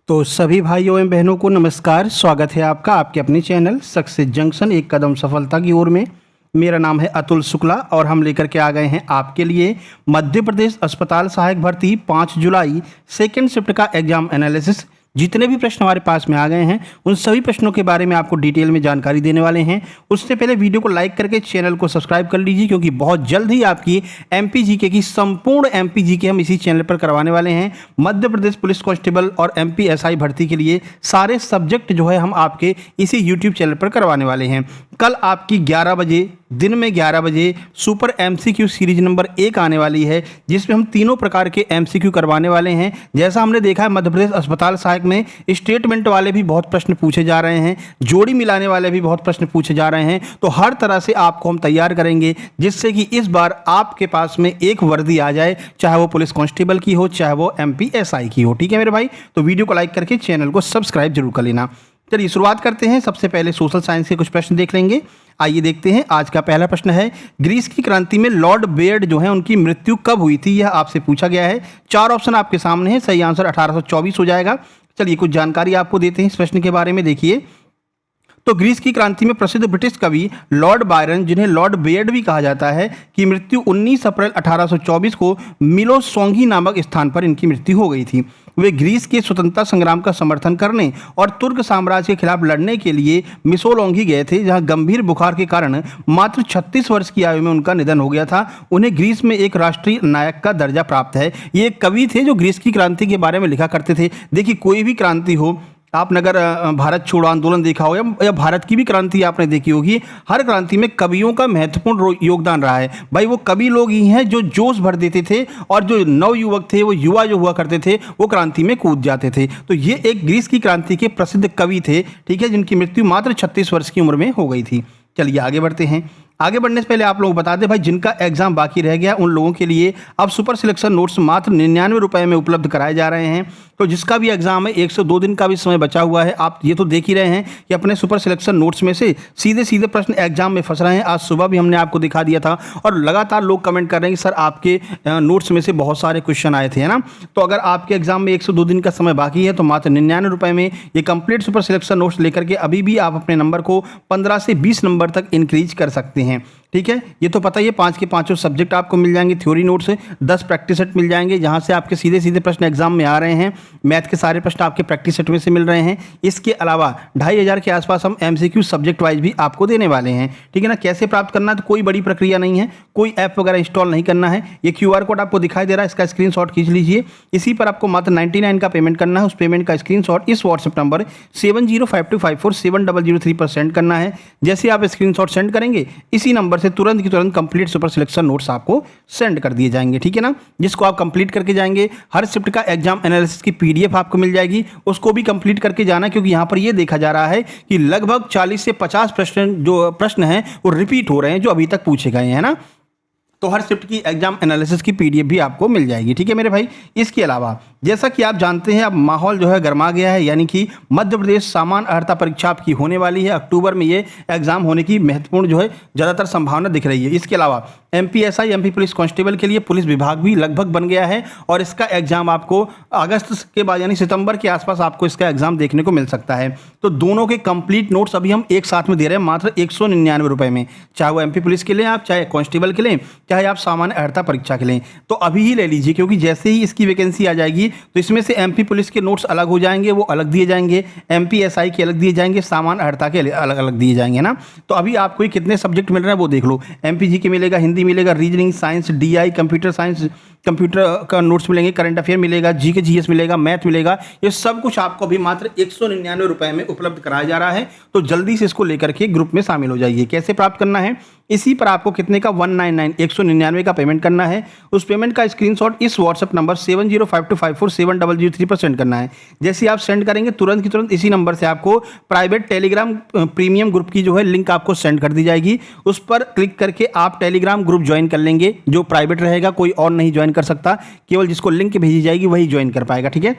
तो सभी भाइयों एवं बहनों को नमस्कार। स्वागत है आपका आपके अपने चैनल सक्सेस जंक्शन एक कदम सफलता की ओर में। मेरा नाम है अतुल शुक्ला और हम लेकर के आ गए हैं आपके लिए मध्य प्रदेश अस्पताल सहायक भर्ती 5 जुलाई सेकेंड शिफ्ट का एग्जाम एनालिसिस। जितने भी प्रश्न हमारे पास में आ गए हैं उन सभी प्रश्नों के बारे में आपको डिटेल में जानकारी देने वाले हैं। उससे पहले वीडियो को लाइक करके चैनल को सब्सक्राइब कर लीजिए, क्योंकि बहुत जल्द ही आपकी एमपीजीके की संपूर्ण एमपीजीके हम इसी चैनल पर करवाने वाले हैं। मध्य प्रदेश पुलिस कांस्टेबल और एमपीएसआई भर्ती के लिए सारे सब्जेक्ट जो है हम आपके इसी यूट्यूब चैनल पर करवाने वाले हैं। कल आपकी 11 बजे दिन में 11 बजे सुपर एमसीक्यू सीरीज नंबर 1 आने वाली है, जिसमें हम तीनों प्रकार के एमसीक्यू करवाने वाले हैं। जैसा हमने देखा है मध्य प्रदेश अस्पताल सहायक में स्टेटमेंट वाले भी बहुत प्रश्न पूछे जा रहे हैं, जोड़ी मिलाने वाले भी बहुत प्रश्न पूछे जा रहे हैं। तो हर तरह से आपको हम तैयार करेंगे जिससे कि इस बार आपके पास में एक वर्दी आ जाए, चाहे वो पुलिस कांस्टेबल की हो चाहे वो एमपीएसआई की हो। ठीक है मेरे भाई, तो वीडियो को लाइक करके चैनल को सब्सक्राइब जरूर कर लेना। चलिए शुरुआत करते हैं। सबसे पहले सोशल साइंस के कुछ प्रश्न देख लेंगे। आइए देखते हैं। आज का पहला प्रश्न है, ग्रीस की क्रांति में लॉर्ड बेयर्ड जो है उनकी मृत्यु कब हुई थी, यह आपसे पूछा गया है। 4 ऑप्शन आपके सामने है, सही आंसर 1824 हो जाएगा। चलिए कुछ जानकारी आपको देते हैं इस प्रश्न के बारे में। देखिए तो ग्रीस की क्रांति में प्रसिद्ध ब्रिटिश कवि लॉर्ड बायरन, जिन्हें लॉर्ड बेयर्ड भी कहा जाता है, की मृत्यु 19 अप्रैल 1824 को मिलोसोंगी नामक स्थान पर इनकी मृत्यु हो गई थी। वे ग्रीस के स्वतंत्रता संग्राम का समर्थन करने और तुर्क साम्राज्य के खिलाफ लड़ने के लिए मिसोलोंगी गए थे, जहां गंभीर बुखार के कारण मात्र 36 वर्ष की आयु में उनका निधन हो गया था। उन्हें ग्रीस में एक राष्ट्रीय नायक का दर्जा प्राप्त है। ये एक कवि थे जो ग्रीस की क्रांति के बारे में लिखा करते थे। देखिए कोई भी क्रांति हो, आपने अगर भारत छोड़ो आंदोलन देखा हो या भारत की भी क्रांति आपने देखी होगी, हर क्रांति में कवियों का महत्वपूर्ण योगदान रहा है। भाई वो कवि लोग ही हैं जो जोश भर देते थे और जो नव युवक थे, वो युवा जो हुआ करते थे, वो क्रांति में कूद जाते थे। तो ये एक ग्रीस की क्रांति के प्रसिद्ध कवि थे, ठीक है, जिनकी मृत्यु मात्र 36 वर्ष की उम्र में हो गई थी। चलिए आगे बढ़ते हैं। आगे बढ़ने से पहले आप लोग बता दें भाई, जिनका एग्जाम बाकी रह गया उन लोगों के लिए अब सुपर सिलेक्शन नोट्स मात्र 99 रुपए में उपलब्ध कराए जा रहे हैं। तो जिसका भी एग्जाम है 102 दिन का भी समय बचा हुआ है। आप ये तो देख ही रहे हैं कि अपने सुपर सिलेक्शन नोट्स में से सीधे सीधे प्रश्न एग्जाम में फंस रहे हैं। आज सुबह भी हमने आपको दिखा दिया था और लगातार लोग कमेंट कर रहे हैं कि सर आपके नोट्स में से बहुत सारे क्वेश्चन आए थे, है ना। तो अगर आपके एग्जाम में 102 दिन का समय बाकी है तो मात्र 99 रुपए में ये कंप्लीट सुपर सिलेक्शन नोट्स लेकर के अभी भी आप अपने नंबर को 15 से 20 नंबर तक इंक्रीज कर सकते हैं। ठीक है, ये तो पता ही है, 5 के 5 सब्जेक्ट आपको मिल जाएंगे, थ्योरी नोट्स 10 प्रैक्टिस सेट मिल जाएंगे, जहां से आपके सीधे सीधे प्रश्न एग्जाम में आ रहे हैं। मैथ के सारे प्रश्न आपके प्रैक्टिस सेट में से मिल रहे हैं। इसके अलावा 2500 के आसपास हम एमसीक्यू सब्जेक्ट वाइज भी आपको देने वाले हैं। ठीक है ना। कैसे प्राप्त करना है, तो कोई बड़ी प्रक्रिया नहीं है, कोई ऐप वगैरह इंस्टॉल नहीं करना है। ये QR कोड आपको दिखाई दे रहा है, इसका स्क्रीनशॉट खींच लीजिए। इसी पर आपको मात्र 99 का पेमेंट करना है। उस पेमेंट का स्क्रीनशॉट इस व्हाट्सएप नंबर 7052547003 पर सेंड करना है। जैसे आप स्क्रीनशॉट सेंड करेंगे, इसी नंबर से तुरंत की तुरंत कंप्लीट सुपर सिलेक्शन नोट्स आपको सेंड कर दिए जाएंगे। ठीक है ना, जिसको आप कंप्लीट करके जाएंगे। हर शिफ्ट का एग्जाम एनालिसिस की PDF आपको मिल जाएगी, उसको भी कंप्लीट करके जाना, क्योंकि यहां पर यह देखा जा रहा है कि लगभग 40 से 50 प्रश्न हैं वो रिपीट हो रहे हैं जो अभी तक पूछे गए हैं ना। तो हर शिफ्ट की एग्जाम एनालिसिस की PDF भी आपको मिल जाएगी। ठीक है मेरे भाई। इसके अलावा जैसा कि आप जानते हैं अब माहौल जो है गर्मा गया है, यानी कि मध्य प्रदेश सामान्य अर्हता परीक्षा आपकी होने वाली है। अक्टूबर में ये एग्जाम होने की महत्वपूर्ण जो है ज़्यादातर संभावना दिख रही है। इसके अलावा एमपीएसआई MP पुलिस कांस्टेबल के लिए पुलिस विभाग भी लगभग बन गया है और इसका एग्जाम आपको अगस्त के बाद यानी सितंबर के आसपास आपको इसका एग्जाम देखने को मिल सकता है। तो दोनों के कंप्लीट नोट्स अभी हम एक साथ में दे रहे हैं मात्र 199 रुपए में, चाहे वो MP पुलिस के लें आप, चाहे कांस्टेबल के लें, चाहे आप सामान्य अर्हता परीक्षा के लें। तो अभी ही ले लीजिए, क्योंकि जैसे ही इसकी वैकेंसी आ जाएगी तो इसमें से MP पुलिस के नोट्स अलग हो जाएंगे, वो अलग दिए जाएंगे, MPSI के अलग दिए जाएंगे, सामान्य अर्हता के अलग अलग दिए जाएंगे ना। तो अभी आपको कितने सब्जेक्ट मिल रहे हैं वो देख लो। MPG के मिलेगा, हिंदी मिलेगा, reasoning, science, DI, computer science, computer का नोट्स मिलेंगे, करंट अफेयर मिलेगा, GK GS मिलेगा, मैथ मिलेगा। ये सब कुछ आपको अभी मात्र 199 रुपए में उपलब्ध कराया जा रहा है। तो जल्दी से इसको लेकर के ग्रुप में शामिल हो जाइए। कैसे प्राप्त करना है, इसी पर आपको कितने का 199 का पेमेंट करना है। उस पेमेंट का स्क्रीनशॉट इस व्हाट्सएप नंबर 7052547003 पर सेंड करना है। जैसे आप सेंड करेंगे तुरंत की तुरंत इसी नंबर से आपको प्राइवेट टेलीग्राम प्रीमियम ग्रुप की जो है लिंक आपको सेंड कर दी जाएगी। उस पर क्लिक करके आप टेलीग्राम ग्रुप ज्वाइन कर लेंगे, जो प्राइवेट रहेगा, कोई और नहीं ज्वाइन कर सकता, केवल जिसको लिंक भेजी जाएगी वही ज्वाइन कर पाएगा। ठीक है,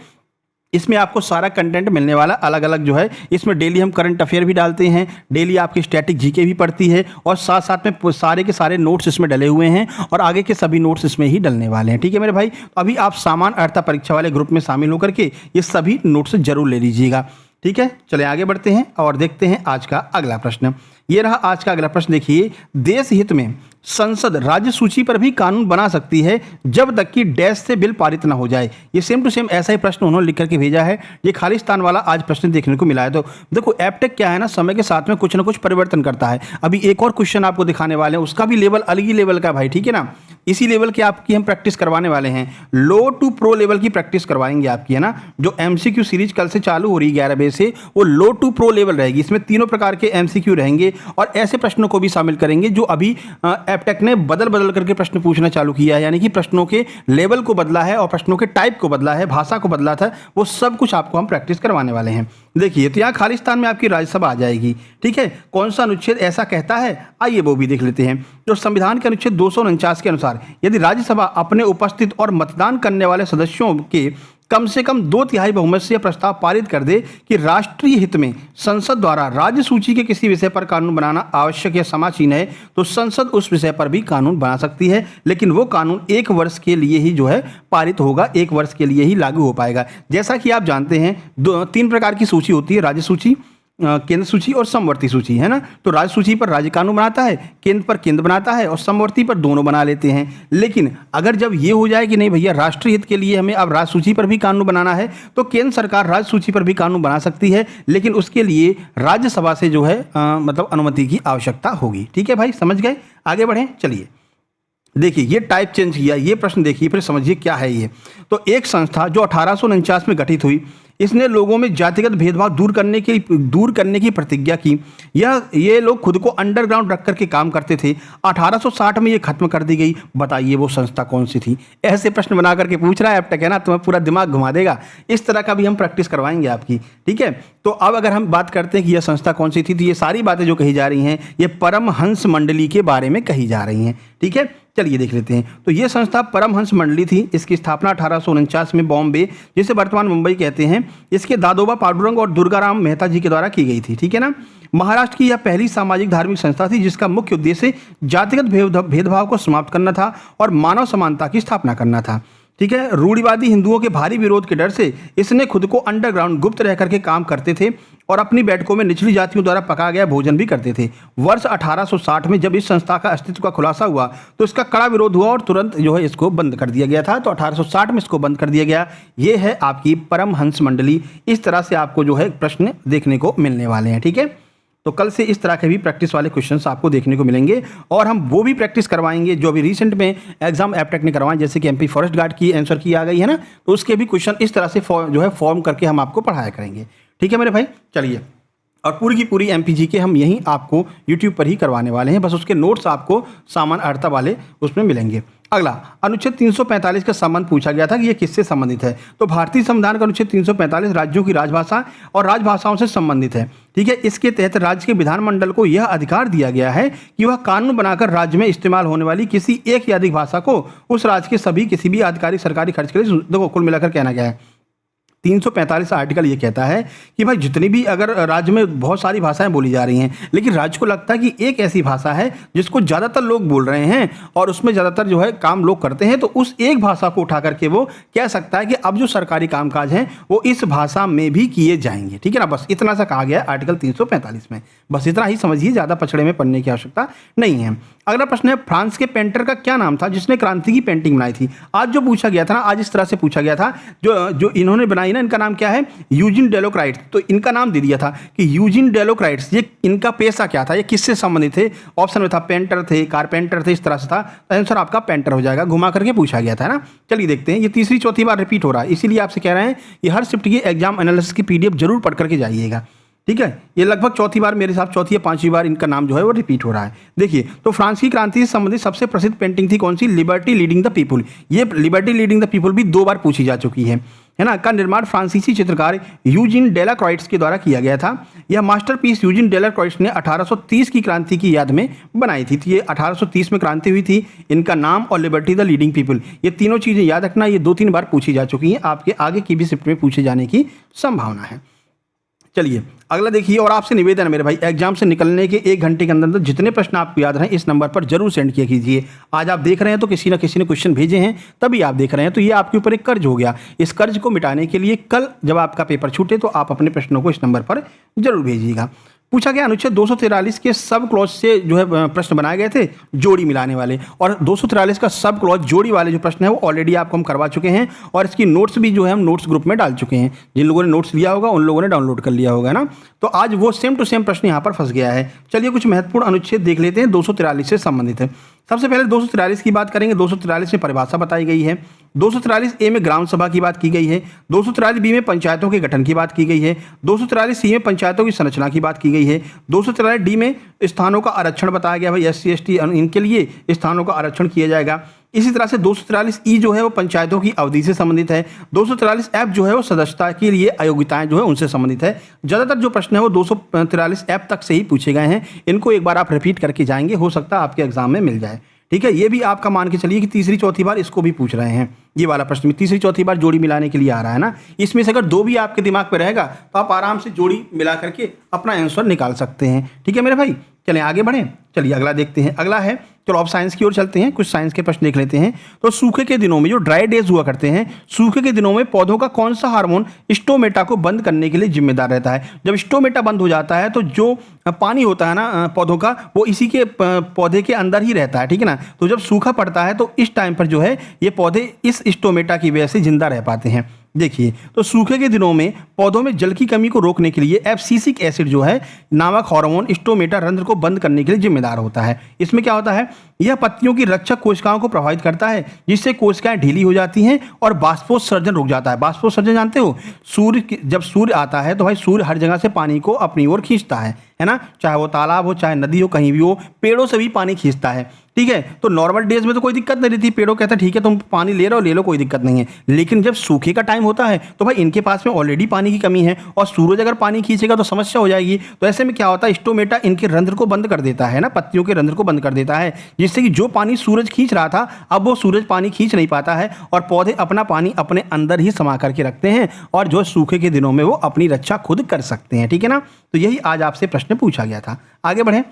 इसमें आपको सारा कंटेंट मिलने वाला अलग अलग जो है। इसमें डेली हम करंट अफेयर भी डालते हैं, डेली आपकी स्टैटिक जीके भी पढ़ती है, और साथ साथ में सारे के सारे नोट्स इसमें डले हुए हैं, और आगे के सभी नोट्स इसमें ही डलने वाले हैं। ठीक है मेरे भाई, तो अभी आप सामान्य अर्हता परीक्षा वाले ग्रुप में शामिल होकर के ये सभी नोट्स जरूर ले लीजिएगा। ठीक है, चले आगे बढ़ते हैं और देखते हैं आज का अगला प्रश्न। ये रहा आज का अगला प्रश्न। देखिए, देश हित में संसद राज्य सूची पर भी कानून बना सकती है जब तक कि डैश से बिल पारित ना हो जाए। ये सेम टू सेम ऐसा ही प्रश्न उन्होंने लिख करके भेजा है। ये खालिस्तान वाला आज प्रश्न देखने को मिला है। तो देखो, एप्टेक क्या है ना, समय के साथ में कुछ ना कुछ परिवर्तन करता है। अभी एक और क्वेश्चन आपको दिखाने वाले हैं, उसका भी लेवल अलग ही लेवल का भाई। ठीक है ना, इसी लेवल की आपकी हम प्रैक्टिस करवाने वाले हैं। लो टू प्रो लेवल की प्रैक्टिस करवाएंगे आपकी, है ना। जो एमसीक्यू सीरीज कल से चालू हो रही है 11 बजे से, वो लो टू प्रो लेवल रहेगी। इसमें तीनों प्रकार के एमसीक्यू रहेंगे और ऐसे प्रश्नों को भी शामिल करेंगे जो अभी एप्टेक ने बदल करके प्रश्न पूछना चालू किया है। यानी कि प्रश्नों के लेवल को बदला है और प्रश्नों के टाइप को बदला है, भाषा को बदला था, वो सब कुछ आपको हम प्रैक्टिस करवाने वाले हैं। देखिए, तो यहाँ खालिस्तान में आपकी राज्यसभा आ जाएगी। ठीक है, कौन सा अनुच्छेद ऐसा कहता है, आइए वो भी देख लेते हैं। तो संविधान के अनुच्छेद 249 के अनुसार यदि राज्यसभा अपने उपस्थित और मतदान करने वाले सदस्यों के कम से कम 2/3 बहुमत से यह प्रस्ताव पारित कर दे कि राष्ट्रीय हित में संसद द्वारा राज्य सूची के किसी विषय पर कानून बनाना आवश्यक या समाचीन है, तो संसद उस विषय पर भी कानून बना सकती है। लेकिन वो कानून 1 वर्ष के लिए ही जो है पारित होगा, 1 वर्ष के लिए ही लागू हो पाएगा। जैसा कि आप जानते हैं, 3 प्रकार की सूची होती है, राज्य सूची, केंद्र सूची और समवर्ती सूची, है ना। तो राज्य सूची पर राज्य कानून बनाता है, केंद्र पर केंद्र बनाता है, और समवर्ती पर दोनों बना लेते हैं। लेकिन अगर जब ये हो जाए कि नहीं भैया, राष्ट्रीय हित के लिए हमें अब राज्य सूची पर भी कानून बनाना है, तो केंद्र सरकार राज्य सूची पर भी कानून बना सकती है, लेकिन उसके लिए राज्यसभा से जो है मतलब अनुमति की आवश्यकता होगी। ठीक है भाई, समझ गए, आगे बढ़ें। चलिए देखिए, ये टाइप चेंज किया, ये प्रश्न देखिए, फिर समझिए क्या है ये। तो एक संस्था जो 1849 में गठित हुई, इसने लोगों में जातिगत भेदभाव दूर करने की प्रतिज्ञा की। ये लोग खुद को अंडरग्राउंड रख करके काम करते थे। 1860 में ये खत्म कर दी गई। बताइए वो संस्था कौन सी थी? ऐसे प्रश्न बना करके पूछ रहा है एप्टेक, है ना, तुम्हें पूरा दिमाग घुमा देगा। इस तरह का भी हम प्रैक्टिस करवाएंगे आपकी। ठीक है, तो अब अगर हम बात करते हैं कि यह संस्था कौन सी थी, तो ये सारी बातें जो कही जा रही हैं, ये परमहंस मंडली के बारे में कही जा रही हैं। ठीक है, चलिए देख लेते हैं। तो ये संस्था परमहंस मंडली थी। इसकी स्थापना 1849 में बॉम्बे, जिसे वर्तमान मुंबई कहते हैं, इसके दादोबा पांडुरंग और दुर्गाराम मेहता जी के द्वारा की गई थी। ठीक है ना। महाराष्ट्र की यह पहली सामाजिक धार्मिक संस्था थी जिसका मुख्य उद्देश्य जातिगत भेदभाव को समाप्त करना था और मानव समानता की स्थापना करना था। ठीक है, रूढ़िवादी हिंदुओं के भारी विरोध के डर से इसने खुद को अंडरग्राउंड गुप्त रह करके काम करते थे और अपनी बैठकों में निचली जातियों द्वारा पकाया गया भोजन भी करते थे। वर्ष 1860 में जब इस संस्था का अस्तित्व का खुलासा हुआ तो इसका कड़ा विरोध हुआ और तुरंत जो है इसको बंद कर दिया गया था। तो 1860 में इसको बंद कर दिया गया। ये है आपकी परमहंस मंडली। इस तरह से आपको जो है प्रश्न देखने को मिलने वाले हैं। ठीक है, तो कल से इस तरह के भी प्रैक्टिस वाले क्वेश्चंस आपको देखने को मिलेंगे और हम वो भी प्रैक्टिस करवाएंगे जो अभी रिसेंट में एग्जाम एप्टेक ने करवाए, जैसे कि एमपी फॉरेस्ट गार्ड की आंसर की आ गई है ना, तो उसके भी क्वेश्चन इस तरह से जो है फॉर्म करके हम आपको पढ़ाया करेंगे। ठीक है मेरे भाई, चलिए, और पूरी की पूरी एमपीजी के हम यहीं आपको यूट्यूब पर ही करवाने वाले हैं। बस उसके नोट्स आपको सामान्य अर्हता वाले उसमें मिलेंगे। अगला, अनुच्छेद 345 का संबंध पूछा गया था कि ये किससे संबंधित है। तो भारतीय संविधान का अनुच्छेद 345 राज्यों की राजभाषा और राजभाषाओं से संबंधित है। ठीक है, इसके तहत राज्य के विधानमंडल को यह अधिकार दिया गया है कि वह कानून बनाकर राज्य में इस्तेमाल होने वाली किसी एक या अधिक भाषा को उस राज्य के सभी किसी भी आधिकारिक सरकारी खर्च के लिए, देखो कुल मिलाकर कहना क्या है, 345 आर्टिकल ये कहता है कि भाई जितनी भी अगर राज्य में बहुत सारी भाषाएं बोली जा रही हैं, लेकिन राज्य को लगता है कि एक ऐसी भाषा है जिसको ज़्यादातर लोग बोल रहे हैं और उसमें ज़्यादातर जो है काम लोग करते हैं, तो उस एक भाषा को उठा करके वो कह सकता है कि अब जो सरकारी कामकाज हैं वो इस भाषा में भी किए जाएंगे। ठीक है ना, बस इतना सा कहा गया आर्टिकल 345 में। बस इतना ही समझिए, ज़्यादा पछड़े में पढ़ने की आवश्यकता नहीं है। अगला प्रश्न है, फ्रांस के पेंटर का क्या नाम था जिसने क्रांति की पेंटिंग बनाई थी? आज जो पूछा गया था ना, आज इस तरह से पूछा गया था, जो इन्होंने बनाई ना, इनका नाम क्या है? यूजिन डेलोक्राइट्स। तो इनका नाम दे दिया था कि यूजिन डेलोक्राइट्स। ये इनका पेशा क्या था, ये किससे संबंधित थे? ऑप्शन में था पेंटर थे, कारपेंटर थे, इस तरह से था। आंसर आपका पेंटर हो जाएगा, घुमा करके पूछा गया था ना। चलिए देखते हैं, ये तीसरी चौथी बार रिपीट हो रहा है, इसीलिए आपसे कह रहे हैं ये हर शिफ्ट की एग्जाम एनालिसिस की पीडीएफ जरूर पढ़ करके जाइएगा। ठीक है, ये लगभग चौथी बार, मेरे हिसाब चौथी या पांचवी बार इनका नाम जो है वो रिपीट हो रहा है। देखिए, तो फ्रांस की क्रांति से संबंधित सबसे प्रसिद्ध पेंटिंग थी कौन सी? Liberty leading the people. ये लिबर्टी लीडिंग द पीपुल भी 2 बार पूछी जा चुकी है। है ना, का निर्माण फ्रांसीसी चित्रकार यूजीन डेलाक्रॉइट्स के द्वारा किया गया था। यह मास्टरपीस यूजीन डेलाक्रॉइट्स ने 1830 की क्रांति की याद में बनाई थी। तो ये 1830 में क्रांति हुई थी। इनका नाम और लिबर्टी द लीडिंग पीपल, ये तीनों चीज़ें याद रखना। ये 2-3 बार पूछी जा चुकी हैं, आपके आगे की भी शिफ्ट में पूछे जाने की संभावना है। चलिए अगला देखिए, और आपसे निवेदन है मेरे भाई, एग्जाम से निकलने के 1 घंटे के अंदर जितने प्रश्न आपको याद रहें इस नंबर पर जरूर सेंड किया कीजिए। आज आप देख रहे हैं तो किसी न किसी ने क्वेश्चन भेजे हैं तभी आप देख रहे हैं, तो ये आपके ऊपर एक कर्ज हो गया। इस कर्ज को मिटाने के लिए कल जब आपका पेपर छूटे तो आप अपने प्रश्नों को इस नंबर पर जरूर भेजिएगा। पूछा गया अनुच्छेद 243 के सब क्लॉज से जो है प्रश्न बनाए गए थे जोड़ी मिलाने वाले, और 243 का सब क्लॉज जोड़ी वाले जो प्रश्न है वो ऑलरेडी आपको हम करवा चुके हैं, और इसकी नोट्स भी जो है हम नोट्स ग्रुप में डाल चुके हैं। जिन लोगों ने नोट्स लिया होगा उन लोगों ने डाउनलोड कर लिया होगा ना। तो आज वो सेम टू सेम प्रश्न यहाँ पर फंस गया है। चलिए कुछ महत्वपूर्ण अनुच्छेद देख लेते हैं 243 से संबंधित है। सबसे पहले 243 की बात करेंगे। 243 में परिभाषा बताई गई है। 243 ए में ग्राम सभा की बात की गई है। 243 बी में पंचायतों के गठन की बात की गई है। 243 सी में पंचायतों की संरचना की बात की गई है। 243 डी में स्थानों का आरक्षण बताया गया, भाई SC ST इनके लिए स्थानों का आरक्षण किया जाएगा। इसी तरह से 243 ई जो है वो पंचायतों की अवधि से संबंधित है। 243 एफ जो है वो सदस्यता के लिए अयोग्यताएं जो है उनसे संबंधित है। ज़्यादातर जो प्रश्न है वो 243 एफ तक से ही पूछे गए हैं। इनको एक बार आप रिपीट करके जाएंगे, हो सकता है आपके एग्जाम में मिल जाए। ठीक है, ये भी आपका मान के चलिए कि तीसरी चौथी बार इसको भी पूछ रहे हैं। ये वाला प्रश्न भी तीसरी चौथी बार जोड़ी मिलाने के लिए आ रहा है ना। इसमें से अगर 2 भी आपके दिमाग पे रहेगा तो आप आराम से जोड़ी मिला करके अपना आंसर निकाल सकते हैं। ठीक है मेरे भाई, चलें आगे बढ़ें। चलिए अगला देखते हैं। अगला है, चलो अब साइंस की ओर चलते हैं, कुछ साइंस के प्रश्न देख लेते हैं। तो सूखे के दिनों में जो ड्राई डेज हुआ करते हैं, सूखे के दिनों में पौधों का कौन सा हार्मोन स्टोमेटा को बंद करने के लिए जिम्मेदार रहता है? जब स्टोमेटा बंद हो जाता है तो जो पानी होता है ना पौधों का, वो इसी के पौधे के अंदर ही रहता है। ठीक है ना। तो जब सूखा पड़ता है तो इस टाइम पर जो है ये पौधे इस स्टोमेटा की वजह से जिंदा रह पाते हैं। देखिए, तो सूखे के दिनों में पौधों में जल की कमी को रोकने के लिए एब्सिसिक एसिड जो है नामक हार्मोन स्टोमेटा रंध्र को बंद करने के लिए जिम्मेदार होता है। इसमें क्या होता है, यह पत्तियों की रक्षक कोशिकाओं को प्रभावित करता है, जिससे कोशिकाएं ढीली हो जाती हैं और बाष्पोत्सर्जन रुक जाता है। बाष्पोत्सर्जन जानते हो, जब सूर्य आता है तो भाई सूर्य हर जगह से पानी को अपनी ओर खींचता है ना। चाहे वो तालाब हो, चाहे नदी हो, कहीं भी हो, पेड़ों से भी पानी खींचता है। ठीक है, तो नॉर्मल डेज में तो कोई दिक्कत नहीं रहती, पेड़ों कहता है ठीक है तुम पानी ले लो कोई दिक्कत नहीं है। लेकिन जब सूखे का टाइम होता है तो भाई इनके पास में ऑलरेडी पानी की कमी है और सूरज अगर पानी खींचेगा तो समस्या हो जाएगी। तो ऐसे में क्या होता है, स्टोमेटा इनके रंध्र को बंद कर देता है ना, पत्तियों के रंध्र को बंद कर देता है, जिससे कि जो पानी सूरज खींच रहा था अब वो सूरज पानी खींच नहीं पाता है और पौधे अपना पानी अपने अंदर ही समा करके रखते हैं और जो सूखे के दिनों में वो अपनी रक्षा खुद कर सकते हैं। ठीक है ना। तो यही आज आपसे प्रश्न पूछा गया था। आगे बढ़ें।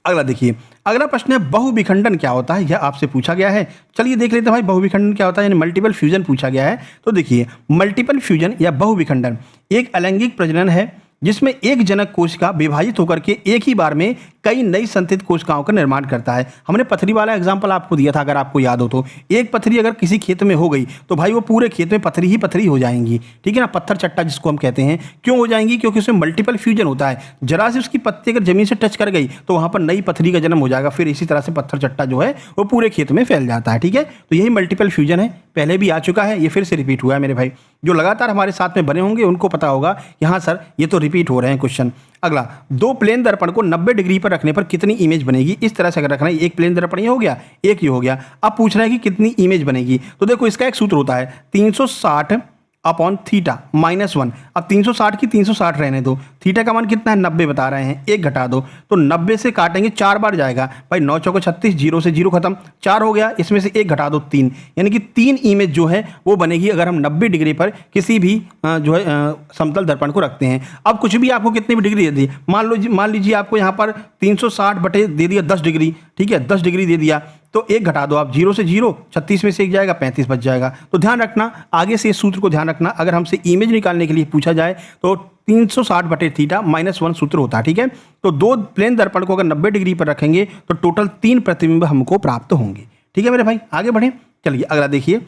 अगला देखिए, अगला प्रश्न है बहुविखंडन क्या होता है, यह आपसे पूछा गया है। चलिए देख लेते हैं भाई बहुविखंडन क्या होता है, यानी मल्टीपल फ्यूजन पूछा गया है। तो देखिए, मल्टीपल फ्यूजन या बहुविखंडन एक अलैंगिक प्रजनन है जिसमें एक जनक कोशिका विभाजित होकर के एक ही बार में कई नई संतति कोशिकाओं का निर्माण करता है। हमने पथरी वाला एग्जांपल आपको दिया था, अगर आपको याद हो तो। एक पथरी अगर किसी खेत में हो गई तो भाई वो पूरे खेत में पथरी ही पथरी हो जाएंगी। ठीक है ना, पत्थर चट्टा जिसको हम कहते हैं। क्यों हो जाएंगी? क्योंकि उसमें मल्टीपल फ्यूजन होता है। जरा से उसकी पत्ती अगर जमीन से टच कर गई तो वहां पर नई पथरी का जन्म हो जाएगा, फिर इसी तरह से पत्थर चट्टा जो है वो पूरे खेत में फैल जाता है। ठीक है, तो यही मल्टीपल फ्यूजन है। पहले भी आ चुका है, ये फिर से रिपीट हुआ है मेरे भाई। जो लगातार हमारे साथ में बने होंगे उनको पता होगा कि हाँ सर ये तो रिपीट हो रहे हैं क्वेश्चन। अगला, 2 प्लेन दर्पण को 90 डिग्री पर रखने पर कितनी इमेज बनेगी? इस तरह से अगर रखना है, एक प्लेन दर्पण ये हो गया, एक ये हो गया। अब पूछ रहा है कि कितनी इमेज बनेगी। तो देखो इसका एक सूत्र होता है 360 अपॉन थीटा -1। अब 360 की 360 रहने दो, थीटा का मान कितना है 90 बता रहे हैं, 1 घटा दो तो 90 से काटेंगे 4 बार जाएगा भाई, 9 चौको 36, 0 से 0 खत्म, 4 हो गया। इसमें से 1 घटा दो 3, यानी कि 3 इमेज जो है वो बनेगी अगर हम 90 डिग्री पर किसी भी जो है समतल दर्पण को रखते हैं। अब कुछ भी आपको कितनी भी डिग्री दे दी, मान लीजिए आपको यहाँ पर 360 बटे दे दिया 10 डिग्री। ठीक है, 10 डिग्री दे दिया तो 1 घटा दो आप, 0 से 0, 36 में से 1 जाएगा, 35 बच जाएगा। तो ध्यान रखना, आगे से इस सूत्र को ध्यान रखना। अगर हमसे इमेज निकालने के लिए पूछा जाए तो 360 बटे थीटा -1 सूत्र होता है। ठीक है, तो 2 प्लेन दर्पण को अगर 90 डिग्री पर रखेंगे तो टोटल 3 प्रतिबिंब हमको प्राप्त होंगे। ठीक है मेरे भाई, आगे बढ़ें। चलिए अगला देखिए,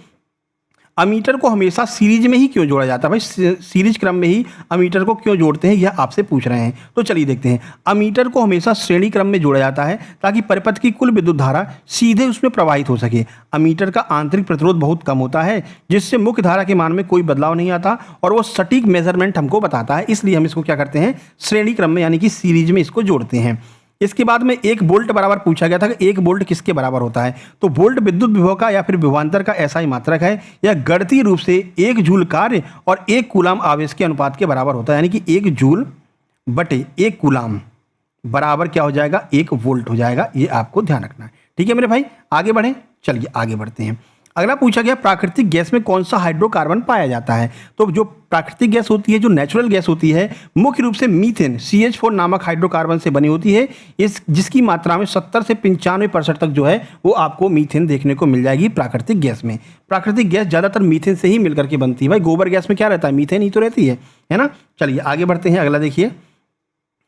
अमीटर को हमेशा सीरीज में ही क्यों जोड़ा जाता है? भाई सीरीज क्रम में ही अमीटर को क्यों जोड़ते हैं, यह आपसे पूछ रहे हैं। तो चलिए देखते हैं। अमीटर को हमेशा श्रेणी क्रम में जोड़ा जाता है ताकि परिपथ की कुल विद्युत धारा सीधे उसमें प्रवाहित हो सके। अमीटर का आंतरिक प्रतिरोध बहुत कम होता है जिससे मुख्य धारा के मान में कोई बदलाव नहीं आता और वो सटीक मेजरमेंट हमको बताता है। इसलिए हम इसको क्या करते हैं, श्रेणी क्रम में यानी कि सीरीज में इसको जोड़ते हैं। इसके बाद में 1 वोल्ट बराबर पूछा गया था कि 1 वोल्ट किसके बराबर होता है। तो वोल्ट विद्युत विभव का या फिर विभवांतर का ऐसा ही मात्रक है। यह गणितीय रूप से 1 जूल कार्य और 1 कूलाम आवेश के अनुपात के बराबर होता है, यानी कि 1 जूल बटे 1 कूलाम बराबर क्या हो जाएगा, 1 वोल्ट हो जाएगा। ये आपको ध्यान रखना है, ठीक है मेरे भाई। आगे बढ़ें, चलिए आगे बढ़ते हैं। अगला पूछा गया प्राकृतिक गैस में कौन सा हाइड्रोकार्बन पाया जाता है। तो जो प्राकृतिक गैस होती है, जो नेचुरल गैस होती है, मुख्य रूप से मीथेन CH4 नामक हाइड्रोकार्बन से बनी होती है। जिसकी मात्रा में 70 से 95% तक जो है वो आपको मीथेन देखने को मिल जाएगी प्राकृतिक गैस में। प्राकृतिक गैस ज़्यादातर मीथेन से ही मिलकर के बनती है। भाई गोबर गैस में क्या रहता है, मीथेन ही तो रहती है ना। चलिए आगे बढ़ते हैं। अगला देखिए,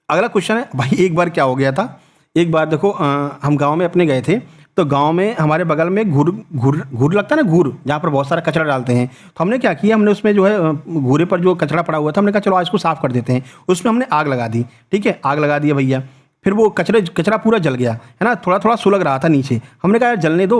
अगला क्वेश्चन है भाई, एक बार क्या हो गया था, एक बार देखो हम गाँव में अपने गए थे, तो गांव में हमारे बगल में घूर लगता है ना, घूर जहाँ पर बहुत सारा कचरा डालते हैं। तो हमने क्या किया, हमने उसमें जो है घूरे पर जो कचरा पड़ा हुआ था, हमने कहा चलो आज को साफ़ कर देते हैं। उसमें हमने आग लगा दी, ठीक है, आग लगा दिया भैया। फिर वो कचरा पूरा जल गया, है ना, थोड़ा थोड़ा सुलग रहा था नीचे। हमने कहा यार जलने दो,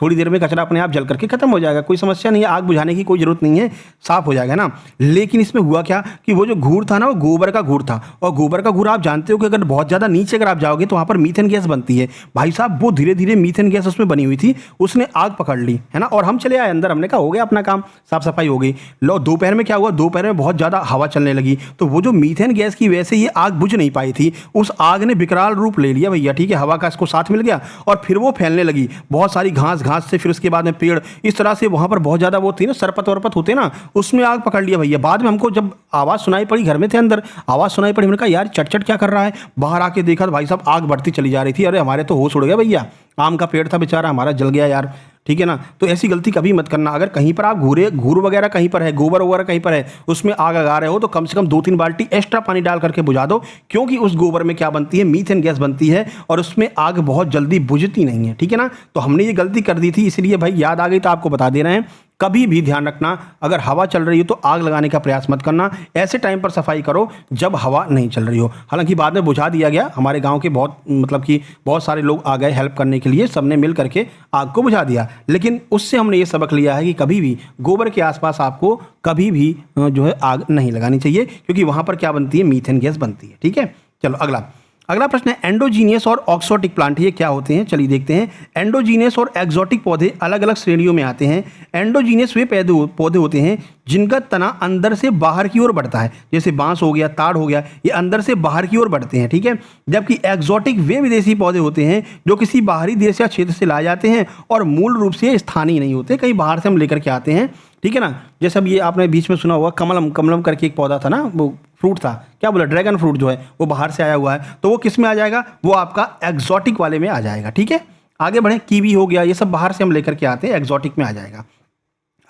थोड़ी देर में कचरा अपने आप जल करके खत्म हो जाएगा, कोई समस्या नहीं है, आग बुझाने की कोई ज़रूरत नहीं है, साफ़ हो जाएगा ना। लेकिन इसमें हुआ क्या कि वो जो घूर था ना, वो गोबर का घूर था। और गोबर का घूर आप जानते हो कि अगर बहुत ज़्यादा नीचे अगर आप जाओगे तो वहाँ पर मीथेन गैस बनती है। भाई साहब वो धीरे धीरे मीथेन गैस उसमें बनी हुई थी, उसने आग पकड़ ली, है ना। और हम चले आए अंदर, हमने कहा हो गया अपना काम, साफ़ सफाई हो गई। लो दोपहर में क्या हुआ, दोपहर में बहुत ज़्यादा हवा चलने लगी, तो वो जो मीथेन गैस की वजह से ये आग बुझ नहीं पाई थी, उस आग ने विकराल रूप ले लिया भैया, ठीक है, हवा का इसको साथ मिल गया और फिर वो फैलने लगी। बहुत सारी घास से फिर उसके बाद में पेड़, इस तरह से वहां पर बहुत ज्यादा वो थी ना, सरपत वरपत होते ना, उसमें आग पकड़ लिया भैया। बाद में हमको जब आवाज सुनाई पड़ी, घर में थे अंदर, आवाज सुनाई पड़ी, हमने कहा यार चट क्या कर रहा है। बाहर आके देखा तो भाई साहब आग बढ़ती चली जा रही थी। अरे हमारे तो होश उड़ गया भैया, आम का पेड़ था बेचारा हमारा जल गया यार, ठीक है ना। तो ऐसी गलती कभी मत करना। अगर कहीं पर आप घूर वगैरह कहीं पर है, गोबर वगैरह कहीं पर है, उसमें आग लगा रहे हो तो कम से कम 2-3 बाल्टी एक्स्ट्रा पानी डाल करके बुझा दो, क्योंकि उस गोबर में क्या बनती है, मीथेन गैस बनती है और उसमें आग बहुत जल्दी बुझती नहीं है, ठीक है ना। तो हमने ये गलती कर दी थी, इसलिए भाई याद आ गई तो आपको बता दे रहे हैं। कभी भी ध्यान रखना, अगर हवा चल रही हो तो आग लगाने का प्रयास मत करना। ऐसे टाइम पर सफाई करो जब हवा नहीं चल रही हो। हालांकि बाद में बुझा दिया गया, हमारे गांव के बहुत सारे लोग आ गए हेल्प करने के लिए, सबने मिल करके आग को बुझा दिया। लेकिन उससे हमने ये सबक लिया है कि कभी भी गोबर के आसपास आपको कभी भी जो है आग नहीं लगानी चाहिए, क्योंकि वहाँ पर क्या बनती है, मीथेन गैस बनती है, ठीक है। चलो अगला प्रश्न है एंडोजीनियस और एक्सोटिक प्लांट, ये क्या होते हैं, चलिए देखते हैं। एंडोजीनियस और एक्सोटिक पौधे अलग अलग श्रेणियों में आते हैं। एंडोजीनियस वे पौधे होते हैं जिनका तना अंदर से बाहर की ओर बढ़ता है, जैसे बांस हो गया, ताड़ हो गया, ये अंदर से बाहर की ओर बढ़ते हैं, ठीक है। जबकि एक्सोटिक वे विदेशी पौधे होते हैं जो किसी बाहरी देश या क्षेत्र से लाए जाते हैं और मूल रूप से स्थानीय नहीं होते, कहीं बाहर से हम लेकर के आते हैं, ठीक है ना। जैसे अब ये आपने बीच में सुना होगा कमलम करके एक पौधा था ना, वो फ्रूट था, क्या बोला, ड्रैगन फ्रूट जो है वो बाहर से आया हुआ है, तो वो किस में आ जाएगा, वो आपका एक्सोटिक वाले में आ जाएगा, ठीक है। आगे बढ़े, कीवी हो गया, ये सब बाहर से हम लेकर के आते हैं, एक्सोटिक में आ जाएगा।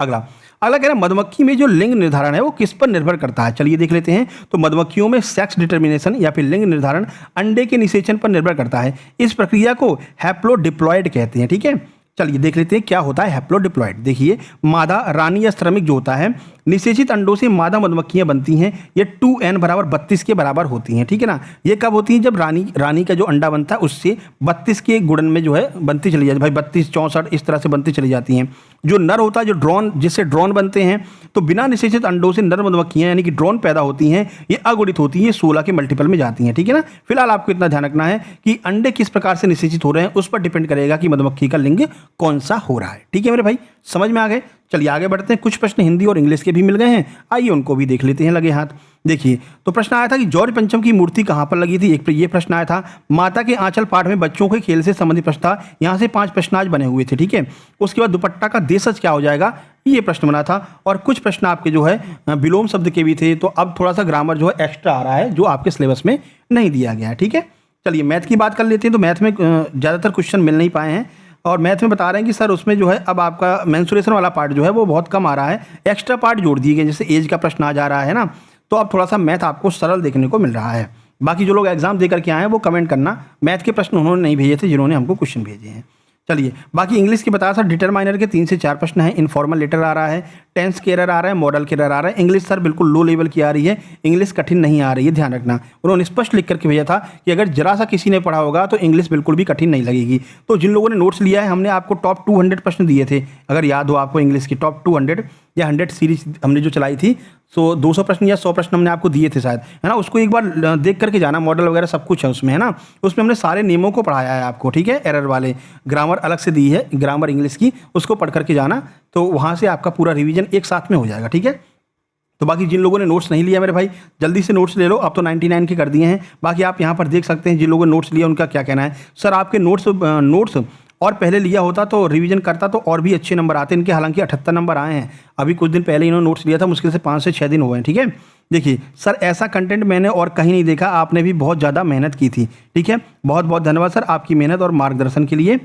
अगला कह रहा है मधुमक्खी में जो लिंग निर्धारण है वो किस पर निर्भर करता है, चलिए देख लेते हैं। तो मधुमक्खियों में सेक्स डिटर्मिनेशन या फिर लिंग निर्धारण अंडे के निषेचन पर निर्भर करता है। इस प्रक्रिया को हैप्लोडिप्लॉइड कहते हैं, ठीक है। चलिए देख लेते हैं क्या होता है हैप्लोडिप्लॉइड। देखिए, मादा रानी या श्रमिक जो होता है, निषेचित अंडों से मादा मधुमक्खियां बनती हैं। ये 2n बराबर 32 के बराबर होती हैं, ठीक है ना। ये कब होती हैं, जब रानी का जो अंडा बनता है उससे 32 के गुणन में जो है बनती चली जाती है, भाई 32, 64 इस तरह से बनती चली जाती हैं। जो नर होता है, जो ड्रोन, जिससे ड्रोन बनते हैं, तो बिना निषेचित अंडों से नर मधुमक्खियां यानी कि ड्रोन पैदा होती हैं। ये अगुणित होती हैं, 16 के मल्टीपल में जाती हैं, ठीक है ना। फिलहाल आपको इतना ध्यान रखना है कि अंडे किस प्रकार से निषेचित हो रहे हैं, उस पर डिपेंड करेगा कि मधुमक्खी का लिंग कौन सा हो रहा है, ठीक है मेरे भाई, समझ में आ गए। चलिए आगे बढ़ते हैं। कुछ प्रश्न हिंदी और इंग्लिश के भी मिल गए हैं, आइए उनको भी देख लेते हैं लगे हाथ। देखिए, तो प्रश्न आया था कि जॉर्ज पंचम की मूर्ति कहाँ पर लगी थी, एक ये प्रश्न आया था। माता के आंचल पाठ में बच्चों के खेल से संबंधित प्रश्न था, यहाँ से 5 प्रश्न आज बने हुए थे, ठीक है। उसके बाद दुपट्टा का देशज क्या हो जाएगा, ये प्रश्न बना था। और कुछ प्रश्न आपके जो है विलोम शब्द के भी थे, तो अब थोड़ा सा ग्रामर जो है एक्स्ट्रा आ रहा है, जो आपके सिलेबस में नहीं दिया गया है, ठीक है। चलिए मैथ की बात कर लेते हैं। तो मैथ में ज़्यादातर क्वेश्चन मिल नहीं पाए हैं, और मैथ में बता रहे हैं कि सर उसमें जो है अब आपका मेंसुरेशन वाला पार्ट जो है वो बहुत कम आ रहा है, एक्स्ट्रा पार्ट जोड़ दिए गए, जैसे एज का प्रश्न आ जा रहा है ना, तो अब थोड़ा सा मैथ आपको सरल देखने को मिल रहा है। बाकी जो लोग एग्जाम दे करके आए हैं वो कमेंट करना, मैथ के प्रश्न उन्होंने नहीं भेजे थे जिन्होंने हमको क्वेश्चन भेजे हैं। चलिए बाकी इंग्लिश की बताया सर, डिटरमाइनर के 3 से 4 प्रश्न हैं, इनफॉर्मल लेटर आ रहा है, टेंस के एरर आ रहा है, मॉडल के एरर आ रहा है। इंग्लिश सर बिल्कुल लो लेवल की आ रही है, इंग्लिश कठिन नहीं आ रही है, ध्यान रखना। उन्होंने स्पष्ट लिख करके भेजा था कि अगर जरा सा किसी ने पढ़ा होगा तो इंग्लिश बिल्कुल भी कठिन नहीं लगेगी। तो जिन लोगों ने नोट्स लिया है, हमने आपको टॉप 200 प्रश्न दिए थे, अगर याद हो आपको इंग्लिश की टॉप 200 या 100 सीरीज हमने जो चलाई थी, सो 200 प्रश्न या 100 प्रश्न हमने आपको दिए थे शायद, है ना। उसको एक बार देख करके जाना, मॉडल वगैरह सब कुछ है उसमें, है ना। उसमें हमने सारे नियमों को पढ़ाया है आपको, ठीक है। एरर वाले, ग्रामर अलग से दी है, ग्रामर इंग्लिश की, उसको पढ़ करके जाना, तो वहाँ से आपका पूरा रिवीजन एक साथ में हो जाएगा, ठीक है। तो बाकी जिन लोगों ने नोट्स नहीं लिया मेरे भाई, जल्दी से नोट्स ले लो, अब तो 99 के कर दिए हैं। बाकी आप यहाँ पर देख सकते हैं जिन लोगों ने नोट्स लिया उनका क्या कहना है। सर आपके नोट्स और पहले लिया होता तो रिवीजन करता तो और भी अच्छे नंबर आते इनके, हालांकि 78 नंबर आए हैं। अभी कुछ दिन पहले इन्होंने नोट्स लिया था, मुश्किल से 5 से 6 दिन हुए हैं, ठीक है। देखिए सर, ऐसा कंटेंट मैंने और कहीं नहीं देखा, आपने भी बहुत ज़्यादा मेहनत की थी, ठीक है। बहुत बहुत धन्यवाद सर आपकी मेहनत और मार्गदर्शन के लिए,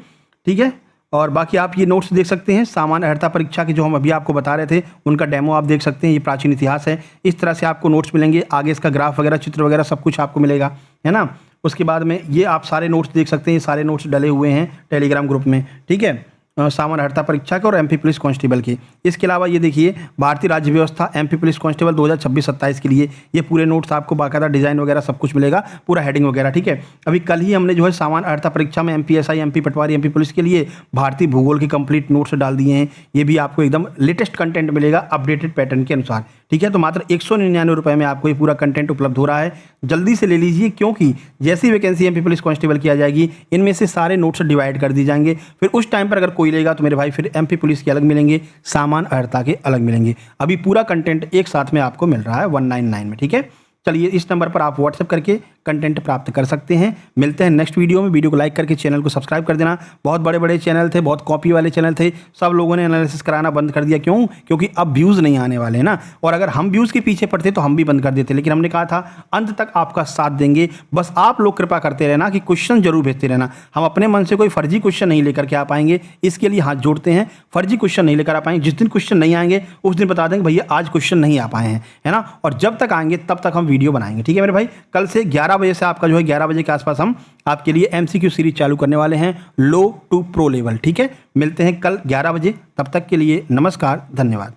ठीक है। और बाकी आप ये नोट्स देख सकते हैं, सामान्य अर्हता परीक्षा की जो हम अभी आपको बता रहे थे उनका डेमो आप देख सकते हैं। ये प्राचीन इतिहास है, इस तरह से आपको नोट्स मिलेंगे, आगे इसका ग्राफ वगैरह, चित्र वगैरह सब कुछ आपको मिलेगा, है ना। उसके बाद में ये आप सारे नोट्स देख सकते हैं, ये सारे नोट्स डले हुए हैं टेलीग्राम ग्रुप में, ठीक है। सामान्य अर्हता परीक्षा के और एमपी पुलिस कांस्टेबल की। इसके अलावा ये देखिए भारतीय राज्य व्यवस्था एमपी पुलिस कांस्टेबल 2026-27 के लिए ये पूरे नोट्स आपको बाकायदा डिजाइन वगैरह सब कुछ मिलेगा, पूरा हेडिंग वगैरह, ठीक है। अभी कल ही हमने जो है सामान्य अर्हता परीक्षा में एमपीएसआई, एमपी पटवारी, एमपी पुलिस के लिए भारतीय भूगोल की कंप्लीट नोट्स डाल दिए हैं। ये भी आपको एकदम लेटेस्ट कंटेंट मिलेगा अपडेटेड पैटर्न के अनुसार, ठीक है। तो मात्र 199 रुपये में आपको ये पूरा कंटेंट उपलब्ध हो रहा है, जल्दी से ले लीजिए, क्योंकि जैसी वैकेंसी एमपी पुलिस कांस्टेबल की आ जाएगी, इनमें से सारे नोट्स डिवाइड कर दिए जाएंगे। फिर उस टाइम पर अगर कोई लेगा तो मेरे भाई फिर एमपी पुलिस के अलग मिलेंगे, सामान्य अर्हता के अलग मिलेंगे। अभी पूरा कंटेंट एक साथ में आपको मिल रहा है 199 में, ठीक है। चलिए इस नंबर पर आप व्हाट्सएप करके कंटेंट प्राप्त कर सकते हैं। मिलते हैं नेक्स्ट वीडियो में। वीडियो को लाइक करके चैनल को सब्सक्राइब कर देना। बहुत बड़े बड़े चैनल थे, बहुत कॉपी वाले चैनल थे, सब लोगों ने एनालिसिस कराना बंद कर दिया। क्यों? क्योंकि अब व्यूज़ नहीं आने वाले ना, और अगर हम व्यूज़ के पीछे पड़ते तो हम भी बंद कर देते, लेकिन हमने कहा था अंत तक आपका साथ देंगे। बस आप लोग कृपा करते रहना कि क्वेश्चन जरूर भेजते रहना। हम अपने मन से कोई फर्जी क्वेश्चन नहीं लेकर के आ पाएंगे, इसके लिए हाथ जोड़ते हैं। फर्जी क्वेश्चन नहीं लेकर आ पाएंगे, जिस दिन क्वेश्चन नहीं आएंगे उस दिन बता देंगे भैया आज क्वेश्चन नहीं आ पाए हैं, है ना। और जब तक आएंगे तब तक हम वीडियो बनाएंगे, ठीक है मेरे भाई। कल से 11 बजे से आपका जो है 11 बजे के आसपास हम आपके लिए एमसीक्यू सीरीज चालू करने वाले हैं, लो टू प्रो लेवल, ठीक है। मिलते हैं कल 11 बजे, तब तक के लिए नमस्कार, धन्यवाद।